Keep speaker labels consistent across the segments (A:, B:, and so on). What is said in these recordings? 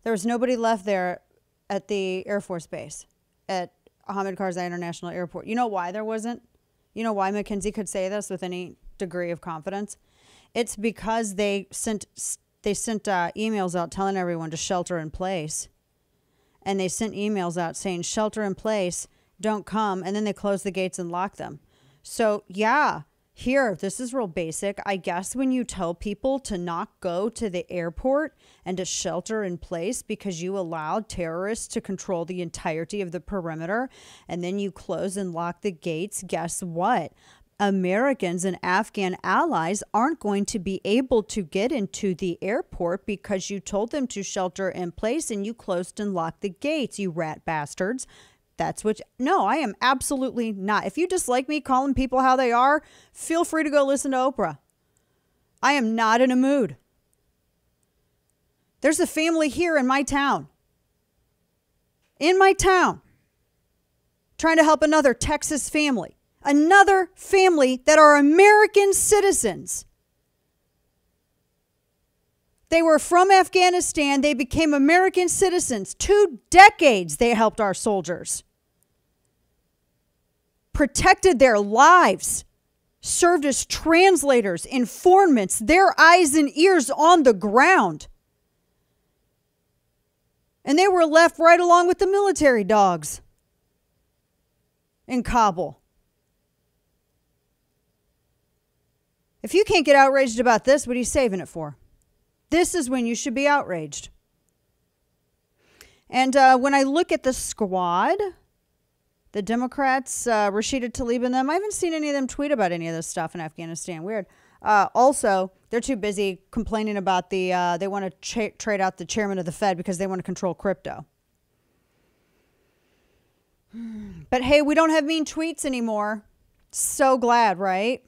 A: There was nobody left there at the Air Force Base at Hamid Karzai International Airport. You know why there wasn't? You know why McKinsey could say this with any degree of confidence? It's because they sent emails out telling everyone to shelter in place. And they sent emails out saying, shelter in place, don't come. And then they closed the gates and locked them. So, yeah, here, this is real basic. I guess when you tell people to not go to the airport and to shelter in place because you allowed terrorists to control the entirety of the perimeter, and then you close and lock the gates, guess what? Americans and Afghan allies aren't going to be able to get into the airport because you told them to shelter in place and you closed and locked the gates, you rat bastards. That's what... No, I am absolutely not. If you dislike me calling people how they are, feel free to go listen to Oprah. I am not in a mood. There's a family here in my town. In my town. Trying to help another Texas family. Another family that are American citizens. They were from Afghanistan. They became American citizens. 2 decades they helped our soldiers. Protected their lives. Served as translators, informants, their eyes and ears on the ground. And they were left right along with the military dogs in Kabul. If you can't get outraged about this, what are you saving it for? This is when you should be outraged. And when I look at the squad, the Democrats, Rashida Tlaib and them, I haven't seen any of them tweet about any of this stuff in Afghanistan. Weird. Also, they're too busy complaining about they want to trade out the chairman of the Fed because they want to control crypto. But hey, we don't have mean tweets anymore. So glad, right?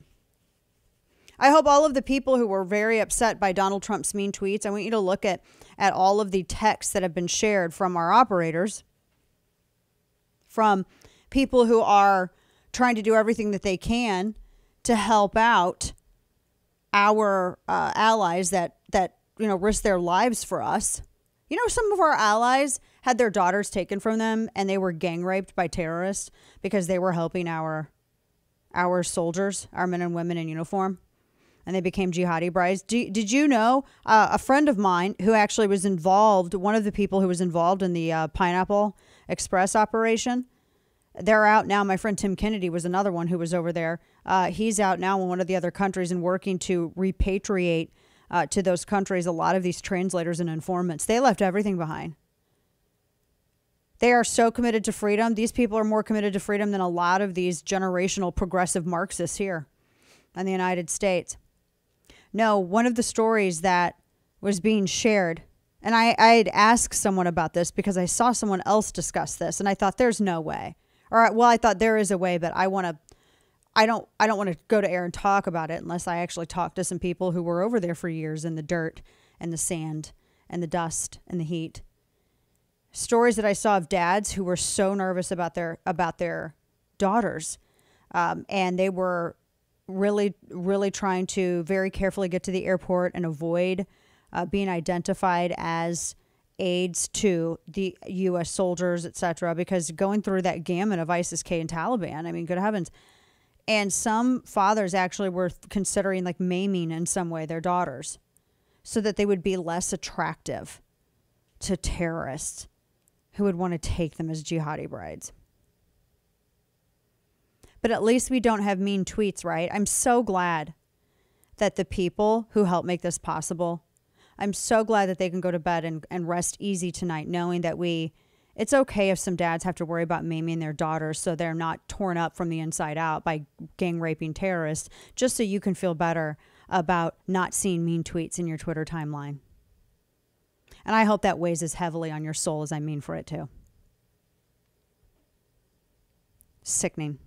A: I hope all of the people who were very upset by Donald Trump's mean tweets, I want you to look at all of the texts that have been shared from our operators, from people who are trying to do everything that they can to help out our allies that risk their lives for us. You know, some of our allies had their daughters taken from them and they were gang raped by terrorists because they were helping our soldiers, our men and women in uniform. And they became jihadi brides. Did you know a friend of mine who actually was involved, one of the people who was involved in the Pineapple Express operation, they're out now. My friend Tim Kennedy was another one who was over there. He's out now in one of the other countries and working to repatriate to those countries a lot of these translators and informants. They left everything behind. They are so committed to freedom. These people are more committed to freedom than a lot of these generational progressive Marxists here in the United States. No, one of the stories that was being shared, and I had asked someone about this because I saw someone else discuss this, and I thought there's no way. All right, well, I thought there is a way, but I don't want to go to air and talk about it unless I actually talk to some people who were over there for years in the dirt and the sand and the dust and the heat. Stories that I saw of dads who were so nervous about their daughters, and they were really trying to very carefully get to the airport and avoid being identified as aides to the U.S. soldiers, etc., because going through that gamut of ISIS-K and Taliban, I mean, good heavens. And some fathers actually were considering like maiming in some way their daughters so that they would be less attractive to terrorists who would want to take them as jihadi brides. But at least we don't have mean tweets, right? I'm so glad that the people who helped make this possible, I'm so glad that they can go to bed and rest easy tonight knowing that it's okay if some dads have to worry about maiming their daughters so they're not torn up from the inside out by gang raping terrorists, just so you can feel better about not seeing mean tweets in your Twitter timeline. And I hope that weighs as heavily on your soul as I mean for it to. Sickening.